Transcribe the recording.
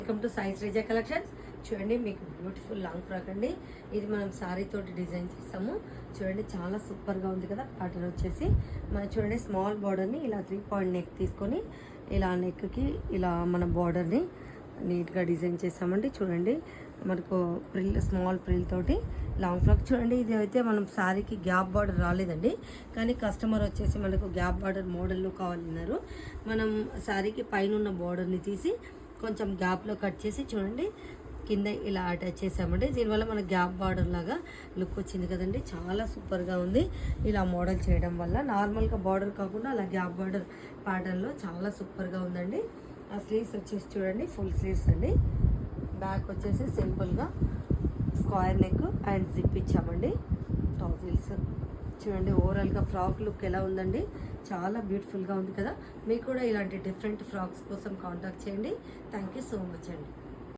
Welcome to Sai Sreeja collections. చూడండి, మీకు beautiful long frock అండి. ఇది మనం సారీ తోటి డిజైన్ చేసాము. చూడండి, చాలా సూపర్గా ఉంది కదా. ప్యాటర్న్ వచ్చేసి మనం చూడండి స్మాల్ బార్డర్ని ఇలా 3 పాయింట్ నెక్ తీసుకొని ఇలా నెక్కి ఇలా మన బార్డర్ని నీట్గా డిజైన్ చేసామండి. చూడండి, మనకు ప్రిల్ స్మాల్ ప్రిల్ తోటి లాంగ్ ఫ్రాక్. చూడండి, ఇది అయితే మనం శారీకి గ్యాప్ బార్డర్ రాలేదండి, కానీ కస్టమర్ వచ్చేసి మనకు గ్యాప్ బార్డర్ మోడల్లో కావాలన్నారు. మనం శారీకి పైన ఉన్న బార్డర్ని తీసి కొంచెం గ్యాప్లో కట్ చేసి చూడండి కింద ఇలా అటాచ్ చేసామండి. దీనివల్ల మనకు గ్యాప్ బార్డర్ లాగా లుక్ వచ్చింది కదండి. చాలా సూపర్గా ఉంది ఇలా మోడల్ చేయడం వల్ల. నార్మల్గా బార్డర్ కాకుండా అలా గ్యాప్ బార్డర్ ప్యాటర్న్లో చాలా సూపర్గా ఉందండి. ఆ స్లీవ్స్ వచ్చేసి చూడండి ఫుల్ స్లీవ్స్ అండి. బ్యాక్ వచ్చేసి సింపుల్గా స్క్వేర్ నెక్ అండ్ జిప్ ఇచ్చామండి. టాజిల్స్ చూడండి, ఓవరాల్గా ఫ్రాక్ లుక్ ఎలా ఉందండి. చాలా బ్యూటిఫుల్గా ఉంది కదా. మీకు కూడా ఇలాంటి డిఫరెంట్ ఫ్రాక్స్ కోసం కాంటాక్ట్ చేయండి. థ్యాంక్ యూ సో మచ్ అండి.